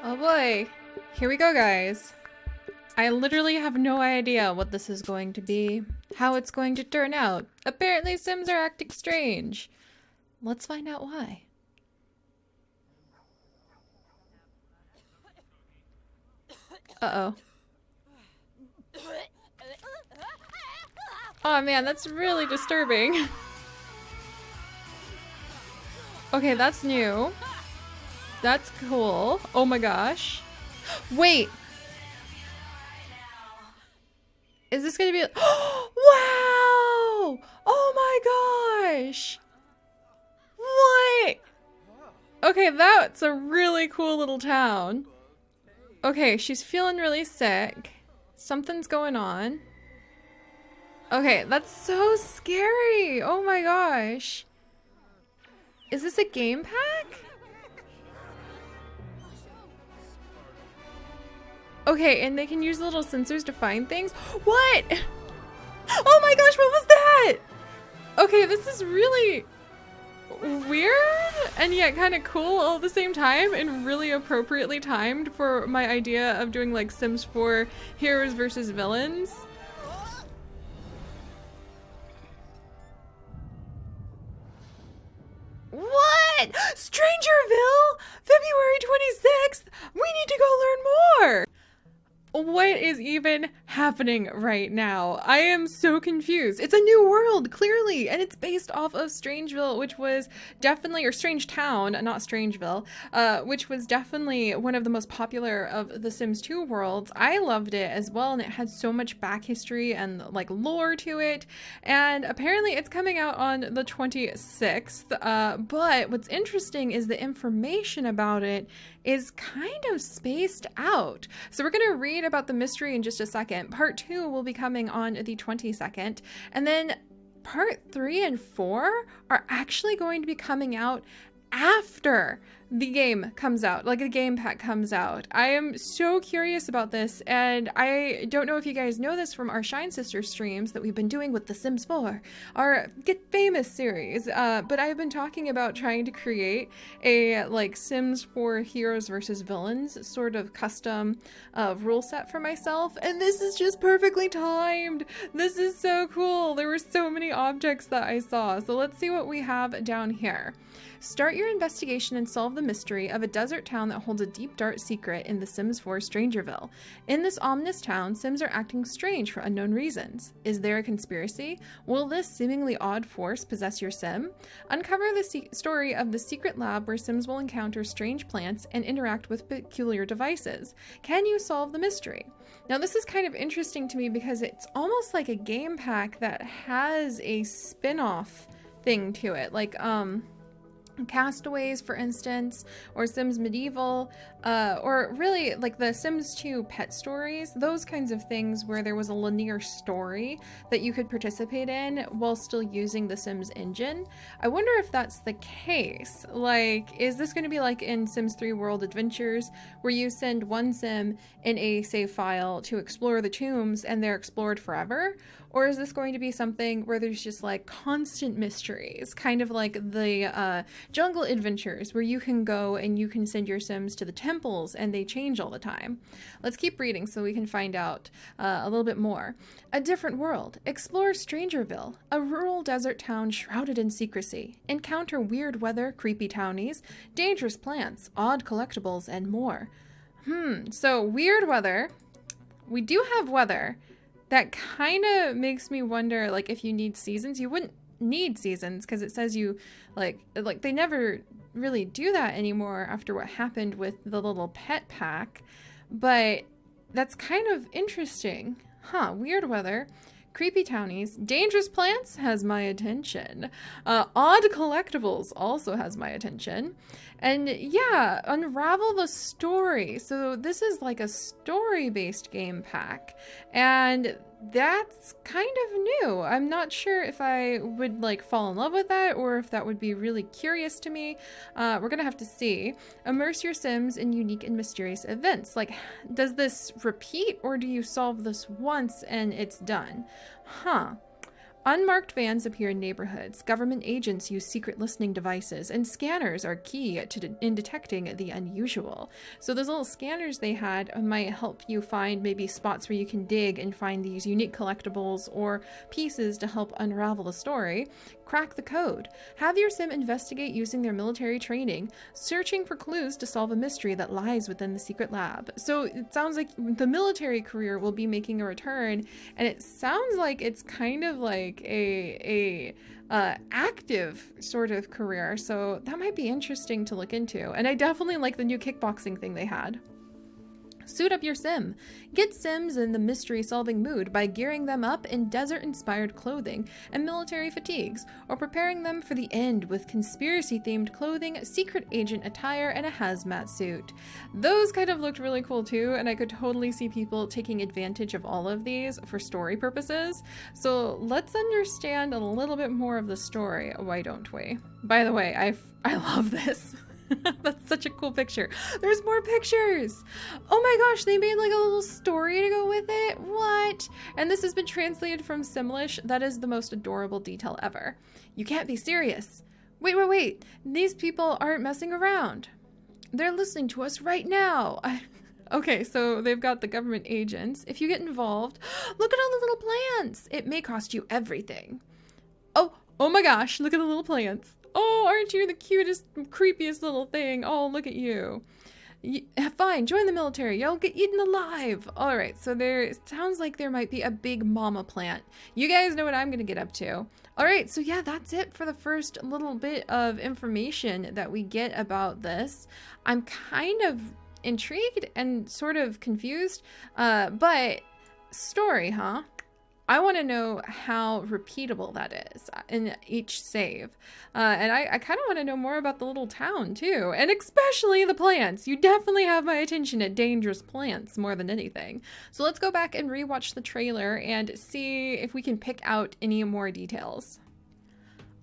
Oh boy. Here we go, guys. I literally have no idea what this is going to be, how it's going to turn out. Apparently Sims are acting strange. Let's find out why. Uh-oh. Oh man, that's really disturbing. Okay, that's new. That's cool. Oh my gosh. Wait! Is this gonna be- Wow! Oh my gosh! What? Okay, that's a really cool little town. Okay, she's feeling really sick. Something's going on. Okay, that's so scary. Oh my gosh. Is this a game pack? Okay, and they can use little sensors to find things? What? Oh my gosh, what was that? Okay, this is really weird and yet kind of cool all at the same time and really appropriately timed for my idea of doing like Sims 4 heroes versus villains. What? Strangerville? February 26th? We need to go learn more! What is even happening right now? I am so confused. It's a new world, clearly, and it's based off of Strangeville, which was definitely, or Strange Town, not Strangeville, which was definitely one of the most popular of the Sims 2 worlds. I loved it as well, and it had so much back history and like lore to it, and apparently it's coming out on the 26th, but what's interesting is the information about it is kind of spaced out. So we're going to read about the mystery in just a second. Part 2 will be coming on the 22nd. And then part 3 and 4 are actually going to be coming out after the game comes out, like the game pack comes out. I am so curious about this, and I don't know if you guys know this from our Shine Sister streams that we've been doing with The Sims 4, our Get Famous series, but I've been talking about trying to create a like Sims 4 heroes versus villains sort of custom rule set for myself, and this is just perfectly timed. This is so cool. There were so many objects that I saw, so let's see what we have down here. Start your investigation and solve the mystery of a desert town that holds a deep, dark secret in The Sims 4 Strangerville. In this ominous town, Sims are acting strange for unknown reasons. Is there a conspiracy? Will this seemingly odd force possess your Sim? Uncover the story of the secret lab where Sims will encounter strange plants and interact with peculiar devices. Can you solve the mystery? Now, this is kind of interesting to me because it's almost like a game pack that has a spin-off thing to it. Like, Castaways, for instance, or Sims Medieval, or really like the Sims 2 pet stories, those kinds of things where there was a linear story that you could participate in while still using the Sims engine. I wonder if that's the case. Like, is this going to be like in Sims 3 World Adventures, where you send one Sim in a save file to explore the tombs and they're explored forever? Or is this going to be something where there's just like constant mysteries, kind of like the jungle adventures where you can go and you can send your Sims to the temples and they change all the time? Let's keep reading so we can find out a little bit more. A different world. Explore Strangerville, a rural desert town shrouded in secrecy. Encounter weird weather, creepy townies, dangerous plants, odd collectibles, and more. So weird weather. We do have weather. That kind of makes me wonder, like, if you need seasons. You wouldn't need seasons because it says you, like they never really do that anymore after what happened with the little pet pack. But that's kind of interesting. Weird weather. Creepy townies. Dangerous plants has my attention. Odd collectibles also has my attention. And yeah, unravel the story. So this is like a story-based game pack. And that's kind of new. I'm not sure if I would like fall in love with that or if that would be really curious to me. We're gonna have to see. Immerse your Sims in unique and mysterious events. Like, does this repeat or do you solve this once and it's done? Unmarked vans appear in neighborhoods, government agents use secret listening devices, and scanners are key in detecting the unusual. So those little scanners they had might help you find maybe spots where you can dig and find these unique collectibles or pieces to help unravel the story. Crack the code. Have your sim investigate using their military training, searching for clues to solve a mystery that lies within the secret lab. So it sounds like the military career will be making a return, and it sounds like it's kind of like a active sort of career. So that might be interesting to look into. And I definitely like the new kickboxing thing they had. Suit up your sim. Get sims in the mystery-solving mood by gearing them up in desert-inspired clothing and military fatigues, or preparing them for the end with conspiracy-themed clothing, secret agent attire, and a hazmat suit. Those kind of looked really cool too, and I could totally see people taking advantage of all of these for story purposes. So let's understand a little bit more of the story, why don't we? By the way, I love this. That's such a cool picture. There's more pictures. Oh my gosh, they made like a little story to go with it. What? And this has been translated from Simlish. That is the most adorable detail ever. You can't be serious. Wait. These people aren't messing around. They're listening to us right now. Okay, so they've got the government agents. If you get involved, look at all the little plants. It may cost you everything. Oh my gosh, look at the little plants. Oh, aren't you the cutest, creepiest little thing? Oh, look at you. Fine, join the military. You'll get eaten alive. All right, so it sounds like there might be a big mama plant. You guys know what I'm going to get up to. All right, so yeah, that's it for the first little bit of information that we get about this. I'm kind of intrigued and sort of confused, but story, huh? I want to know how repeatable that is in each save. And I kind of want to know more about the little town too. And especially the plants. You definitely have my attention at dangerous plants more than anything. So let's go back and rewatch the trailer and see if we can pick out any more details.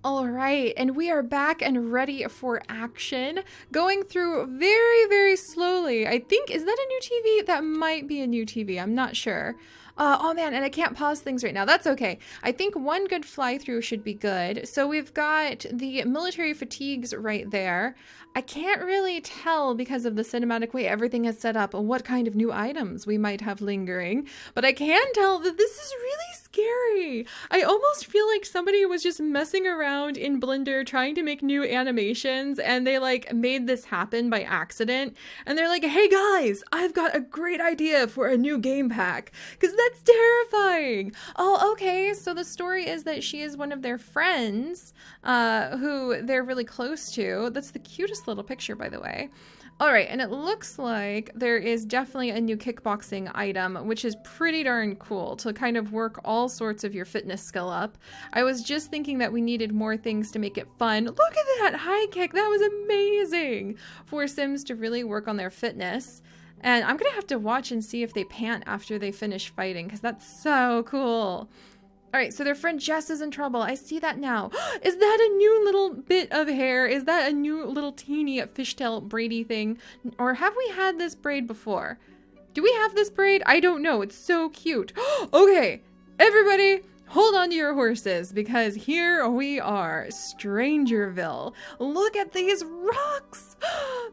All right, and we are back and ready for action. Going through very, very slowly. I think, is that a new TV? That might be a new TV. I'm not sure. Oh man, and I can't pause things right now. That's okay. I think one good fly through should be good. So we've got the military fatigues right there. I can't really tell because of the cinematic way everything is set up what kind of new items we might have lingering, but I can tell that this is really scary. I almost feel like somebody was just messing around in Blender trying to make new animations, and they like made this happen by accident, and they're like, hey guys, I've got a great idea for a new game pack, because that's terrifying. Oh, okay, so the story is that she is one of their friends who they're really close to. That's the cutest little picture, by the way. All right, and it looks like there is definitely a new kickboxing item, which is pretty darn cool to kind of work all sorts of your fitness skill up. I was just thinking that we needed more things to make it fun. Look at that high kick. That was amazing for Sims to really work on their fitness. And I'm going to have to watch and see if they pant after they finish fighting, because that's so cool. All right, so their friend Jess is in trouble. I see that now. Is that a new little bit of hair? Is that a new little teeny fishtail braidy thing? Or have we had this braid before? Do we have this braid? I don't know. It's so cute. Okay, everybody, hold on to your horses, because here we are, Strangerville. Look at these rocks.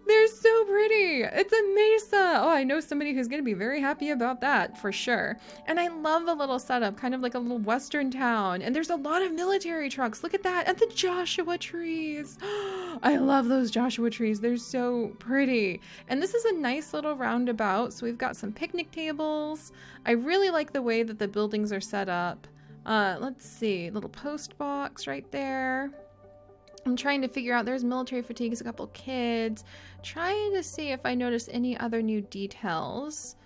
They're so pretty. It's a mesa. Oh, I know somebody who's going to be very happy about that for sure. And I love the little setup, kind of like a little western town. And there's a lot of military trucks. Look at that. And the Joshua trees. I love those Joshua trees. They're so pretty. And this is a nice little roundabout. So we've got some picnic tables. I really like the way that the buildings are set up. Let's see, little post box right there. I'm trying to figure out, there's military fatigues, a couple kids. Trying to see if I notice any other new details.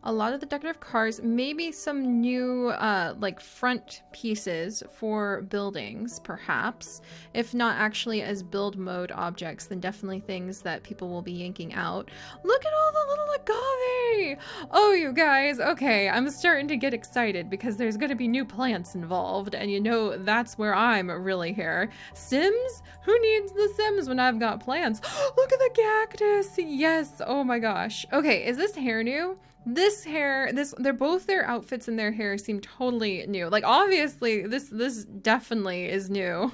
A lot of the decorative cars, maybe some new like front pieces for buildings, perhaps. If not actually as build mode objects, then definitely things that people will be yanking out. Look at all the little agave! Oh, you guys, okay, I'm starting to get excited because there's going to be new plants involved, and you know that's where I'm really here. Sims? Who needs the Sims when I've got plants? Look at the cactus! Yes, oh my gosh. Okay, is this hair new? This hair, they're both, their outfits and their hair seem totally new. Like, obviously, this definitely is new.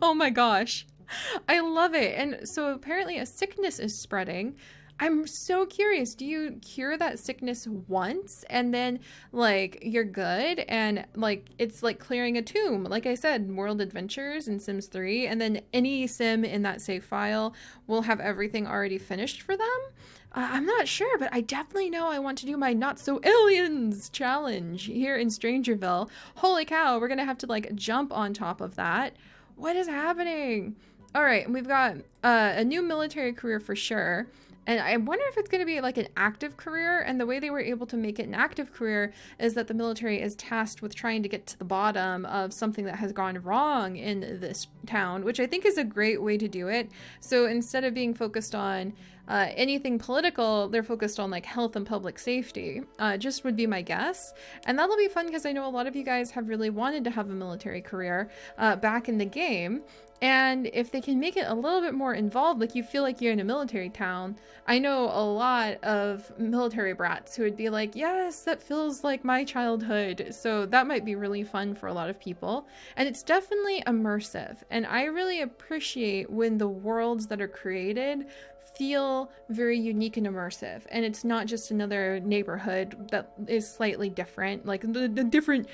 Oh my gosh. I love it. And so apparently a sickness is spreading. I'm so curious. Do you cure that sickness once and then like you're good, and like it's like clearing a tomb? Like I said, World Adventures in Sims 3, and then any sim in that save file will have everything already finished for them. I'm not sure, but I definitely know I want to do my Not So Aliens challenge here in Strangerville. Holy cow, we're gonna have to like jump on top of that. What is happening? All right, we've got a new military career for sure. And I wonder if it's going to be like an active career. And the way they were able to make it an active career is that the military is tasked with trying to get to the bottom of something that has gone wrong in this town, which I think is a great way to do it. So instead of being focused on anything political, they're focused on like health and public safety, just would be my guess. And that'll be fun because I know a lot of you guys have really wanted to have a military career back in the game. And if they can make it a little bit more involved, like you feel like you're in a military town. I know a lot of military brats who would be like, yes, that feels like my childhood. So that might be really fun for a lot of people. And it's definitely immersive. And I really appreciate when the worlds that are created feel very unique and immersive, and it's not just another neighborhood that is slightly different, like the different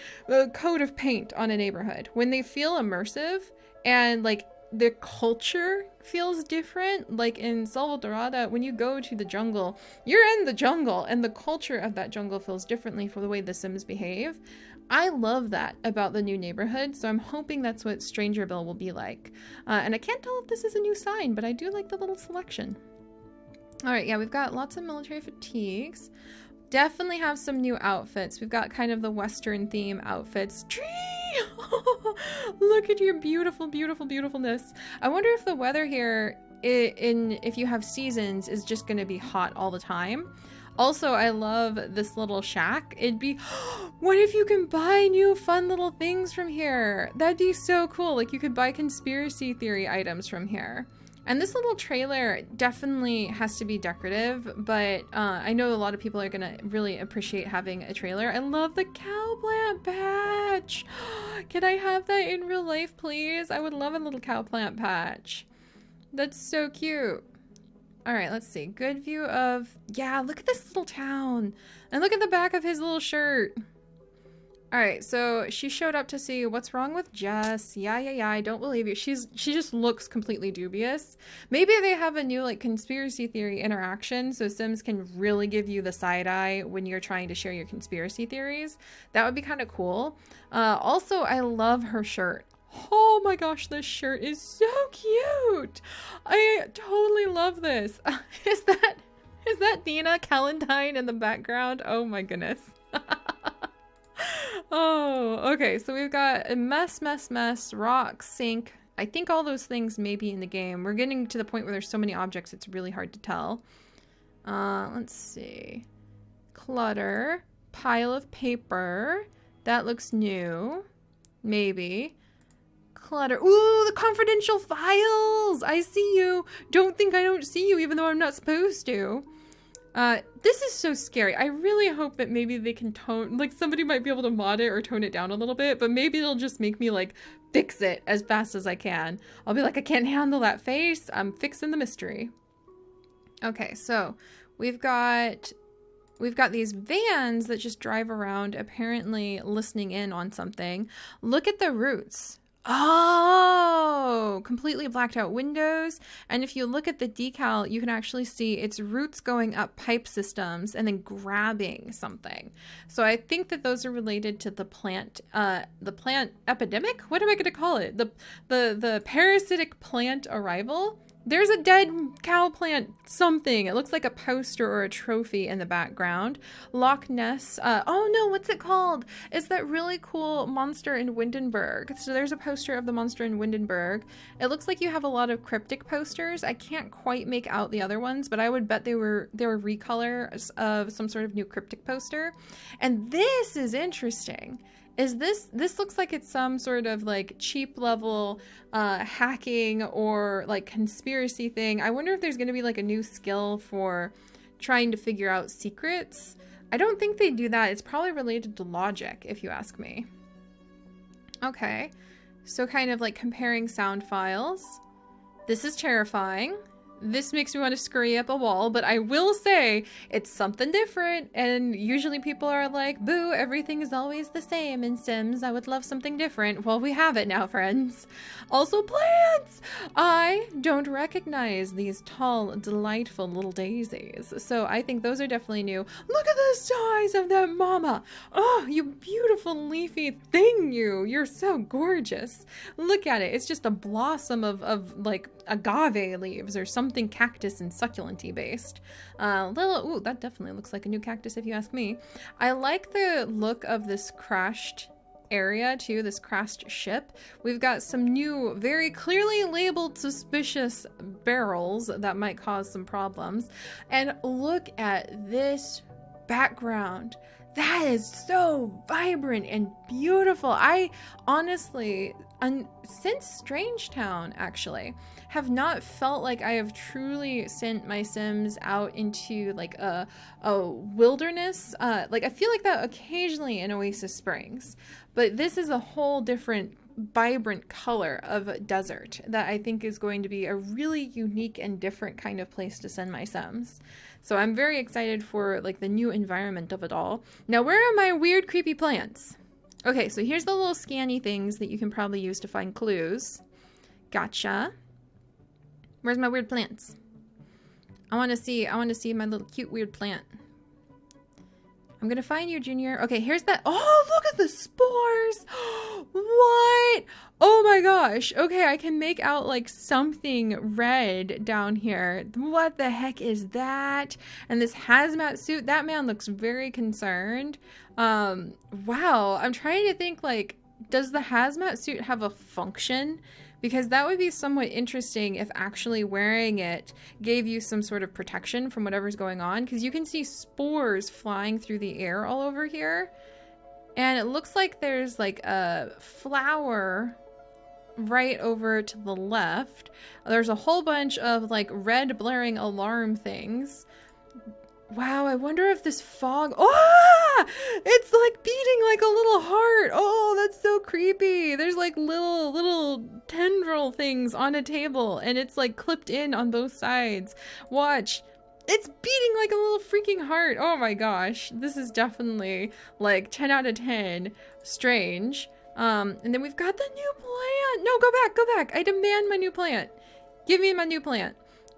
coat of paint on a neighborhood. When they feel immersive and like the culture feels different, like in Salvadorada, when you go to the jungle, you're in the jungle and the culture of that jungle feels differently for the way the Sims behave. I love that about the new neighborhood, so I'm hoping that's what Strangerville will be like. And I can't tell if this is a new sign, but I do like the little selection. All right, yeah, we've got lots of military fatigues. Definitely have some new outfits. We've got kind of the Western theme outfits. Tree! Look at your beautiful, beautiful, beautifulness. I wonder if the weather here, if you have seasons, is just going to be hot all the time. Also, I love this little shack. It'd be, what if you can buy new fun little things from here? That'd be so cool. Like you could buy conspiracy theory items from here. And this little trailer definitely has to be decorative, but I know a lot of people are gonna really appreciate having a trailer. I love the cow plant patch. Can I have that in real life, please? I would love a little cow plant patch. That's so cute. All right, let's see. Good view of, yeah, look at this little town. And look at the back of his little shirt. All right, so she showed up to see what's wrong with Jess. Yeah, I don't believe you. She just looks completely dubious. Maybe they have a new like conspiracy theory interaction so Sims can really give you the side eye when you're trying to share your conspiracy theories. That would be kind of cool. Also, I love her shirt. Oh my gosh, this shirt is so cute. I totally love this. Is that Dina Calentine in the background? Oh my goodness. Oh, okay. So we've got a mess, rock, sink. I think all those things may be in the game. We're getting to the point where there's so many objects, it's really hard to tell. Let's see. Clutter. Pile of paper. That looks new. Maybe. Clutter. Ooh, the confidential files! I see you. Don't think I don't see you, even though I'm not supposed to. This is so scary. I really hope that maybe they can tone, like somebody might be able to mod it or tone it down a little bit, but maybe it'll just make me like fix it as fast as I can. I'll be like, I can't handle that face. I'm fixing the mystery. Okay, so we've got these vans that just drive around, apparently listening in on something. Look at the roots. Oh, completely blacked out windows. And if you look at the decal, you can actually see its roots going up pipe systems and then grabbing something. So I think that those are related to the plant epidemic. What am I going to call it? The parasitic plant arrival. There's a dead cow plant something. It looks like a poster or a trophy in the background. Loch Ness. Oh no, what's it called? It's that really cool monster in Windenburg. So there's a poster of the monster in Windenburg. It looks like you have a lot of cryptic posters. I can't quite make out the other ones, but I would bet they were recolors of some sort of new cryptic poster. And this is interesting. This looks like it's some sort of like cheap level hacking or like conspiracy thing. I wonder if there's going to be like a new skill for trying to figure out secrets. I don't think they do that. It's probably related to logic, if you ask me. Okay. So kind of like comparing sound files. This is terrifying. This makes me want to scurry up a wall, but I will say it's something different, and usually people are like, boo, everything is always the same in Sims. I would love something different. Well, we have it now, friends. Also, plants! I don't recognize these tall, delightful little daisies, so I think those are definitely new. Look at the size of that mama! Oh, you beautiful leafy thing, you! You're so gorgeous. Look at it. It's just a blossom of like agave leaves or something cactus and succulenty based. Ooh, that definitely looks like a new cactus if you ask me. I like the look of this crashed area too, this crashed ship. We've got some new, very clearly labeled suspicious barrels that might cause some problems. And look at this background. That is so vibrant and beautiful. I honestly, since Strangetown actually, have not felt like I have truly sent my Sims out into like a wilderness. Like I feel like that occasionally in Oasis Springs, but this is a whole different vibrant color of desert that I think is going to be a really unique and different kind of place to send my Sims. So I'm very excited for like the new environment of it all. Now, where are my weird creepy plants? Okay, so here's the little scanny things that you can probably use to find clues. Gotcha. Where's my weird plants? I want to see my little cute weird plant. I'm gonna find you, Junior. Okay, here's that. Oh, look at the spores. What? Oh my gosh. Okay, I can make out like something red down here. What the heck is that? And this hazmat suit, that man looks very concerned. Wow. I'm trying to think, like, does the hazmat suit have a function? Because that would be somewhat interesting if actually wearing it gave you some sort of protection from whatever's going on. Because you can see spores flying through the air all over here. And it looks like there's like a flower right over to the left. There's a whole bunch of like red blaring alarm things. Wow, I wonder if this fog... Oh! It's like beating like a little heart. Oh, that's so creepy. There's like little tendril things on a table and it's like clipped in on both sides. Watch. It's beating like a little freaking heart. Oh my gosh. This is definitely like 10 out of 10 strange. And then we've got the new plant. No, go back. I demand my new plant. Give me my new plant.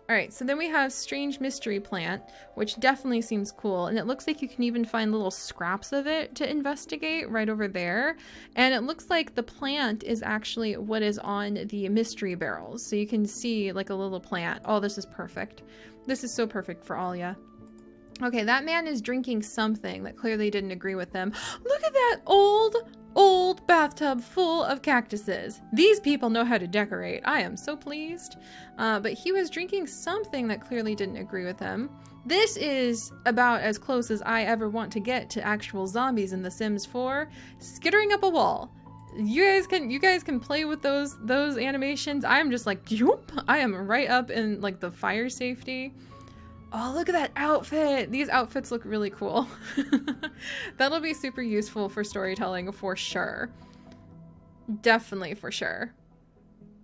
All right, so then we have Strange Mystery Plant, which definitely seems cool. And it looks like you can even find little scraps of it to investigate right over there. And it looks like the plant is actually what is on the mystery barrels. So you can see like a little plant. Oh, this is perfect. This is so perfect for Alia. Okay, that man is drinking something that clearly didn't agree with them. Look at that old bathtub full of cactuses. These people know how to decorate. I am so pleased. But he was drinking something that clearly didn't agree with him. This is about as close as I ever want to get to actual zombies in The Sims 4. Skittering up a wall. You guys can play with those animations. I'm just like, yoop. I am right up in like the fire safety. Oh, look at that outfit. These outfits look really cool. That'll be super useful for storytelling for sure. Definitely for sure.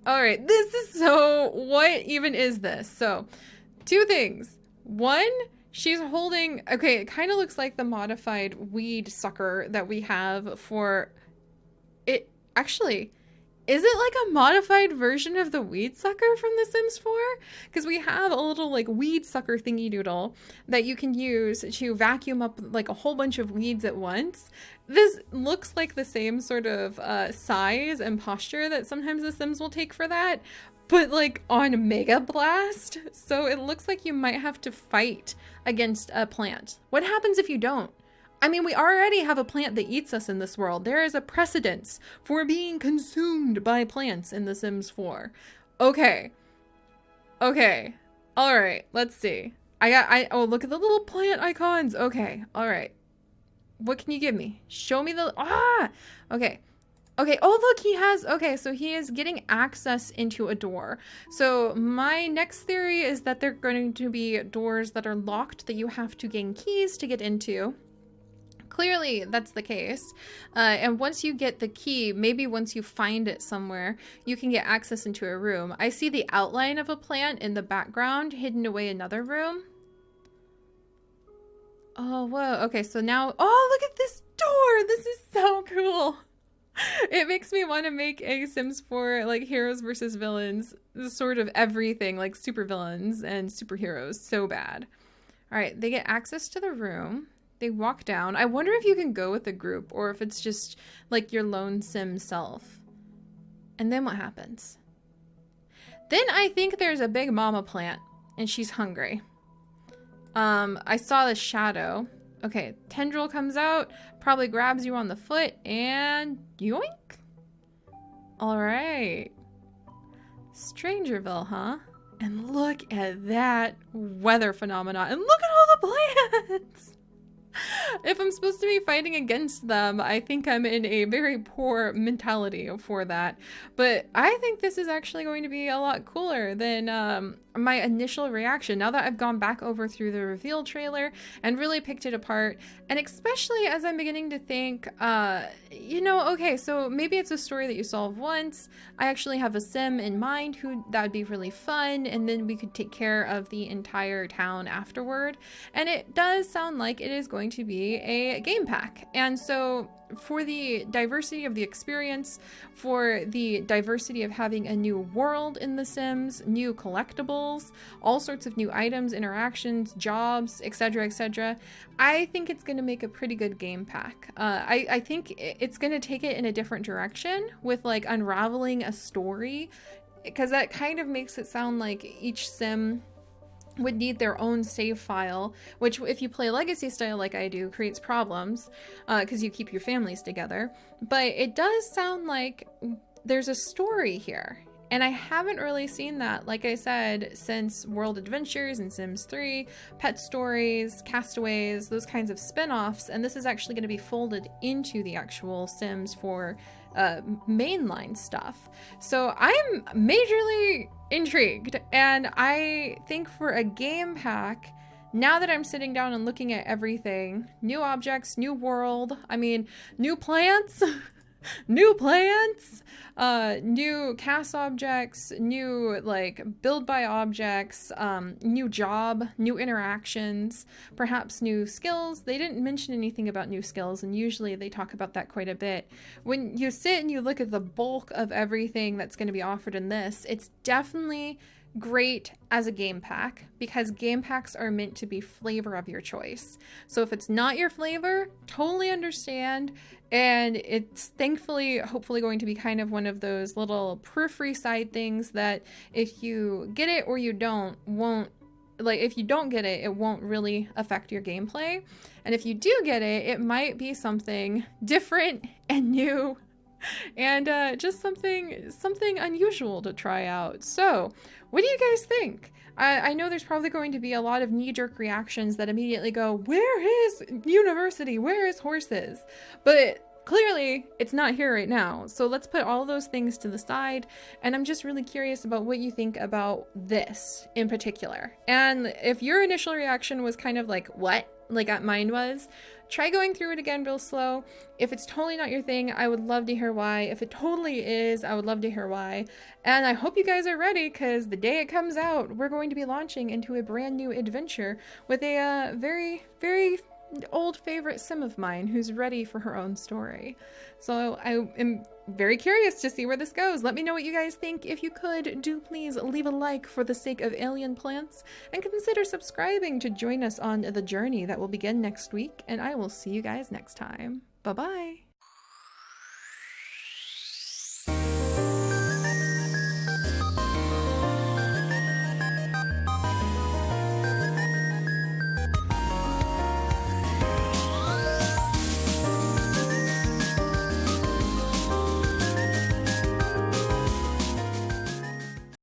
All right, this is what even is this? So, two things. One, she's holding, okay, it kind of looks like the modified weed sucker that we have for it. Actually, is it like a modified version of the weed sucker from The Sims 4? Because we have a little like weed sucker thingy doodle that you can use to vacuum up like a whole bunch of weeds at once. This looks like the same sort of size and posture that sometimes The Sims will take for that, but like on Mega Blast. So it looks like you might have to fight against a plant. What happens if you don't? I mean, we already have a plant that eats us in this world. There is a precedence for being consumed by plants in The Sims 4. Okay. All right, let's see. Oh, look at the little plant icons. Okay, all right. What can you give me? Show me the, okay. Oh, look, so he is getting access into a door. So my next theory is that they're going to be doors that are locked that you have to gain keys to get into. Clearly, that's the case. And once you get the key, maybe once you find it somewhere, you can get access into a room. I see the outline of a plant in the background hidden away in another room. Oh, whoa. Okay, so now... Oh, look at this door! This is so cool! It makes me want to make a Sims 4, like, heroes versus villains. Sort of everything, like supervillains and superheroes. So bad. Alright, they get access to the room. They walk down. I wonder if you can go with a group or if it's just like your lone sim self. And then what happens? Then I think there's a big mama plant and she's hungry. I saw the shadow. Okay, tendril comes out, probably grabs you on the foot and yoink. All right. Strangerville, huh? And look at that weather phenomenon. And look at all the plants. If I'm supposed to be fighting against them, I think I'm in a very poor mentality for that. But I think this is actually going to be a lot cooler than my initial reaction. Now that I've gone back over through the reveal trailer and really picked it apart, and especially as I'm beginning to think, you know, okay, so maybe it's a story that you solve once. I actually have a sim in mind who that would be really fun, and then we could take care of the entire town afterward. And it does sound like it is going to be a game pack. And so for the diversity of the experience, for the diversity of having a new world in The Sims, new collectibles, all sorts of new items, interactions, jobs, etc., I think it's going to make a pretty good game pack. I think it's going to take it in a different direction with like unraveling a story, because that kind of makes it sound like each sim would need their own save file, which if you play legacy style like I do, creates problems because you keep your families together. But it does sound like there's a story here. And I haven't really seen that, like I said, since World Adventures and Sims 3, Pet Stories, Castaways, those kinds of spin-offs. And this is actually going to be folded into the actual Sims for mainline stuff. So I'm majorly intrigued, and I think for a game pack, now that I'm sitting down and looking at everything, new objects, new world, I mean, new plants, new plants, new cast objects, new like build by objects, new job, new interactions, perhaps new skills. They didn't mention anything about new skills, and usually they talk about that quite a bit. When you sit and you look at the bulk of everything that's going to be offered in this, it's definitely great as a game pack, because game packs are meant to be flavor of your choice. So if it's not your flavor, totally understand. And it's thankfully, hopefully going to be kind of one of those little periphery side things that if you get it or you don't, if you don't get it, it won't really affect your gameplay. And if you do get it, it might be something different and new and just something unusual to try out. So what do you guys think? I know there's probably going to be a lot of knee-jerk reactions that immediately go, where is university? Where is horses? But clearly it's not here right now. So let's put all those things to the side. And I'm just really curious about what you think about this in particular. And if your initial reaction was kind of like, what? Like mine was, try going through it again real slow. If it's totally not your thing, I would love to hear why. If it totally is, I would love to hear why. And I hope you guys are ready, because the day it comes out, we're going to be launching into a brand new adventure with a very, very old favorite sim of mine who's ready for her own story. So I am very curious to see where this goes. Let me know what you guys think. If you could, do please leave a like for the sake of alien plants, and consider subscribing to join us on the journey that will begin next week, and I will see you guys next time. Bye-bye!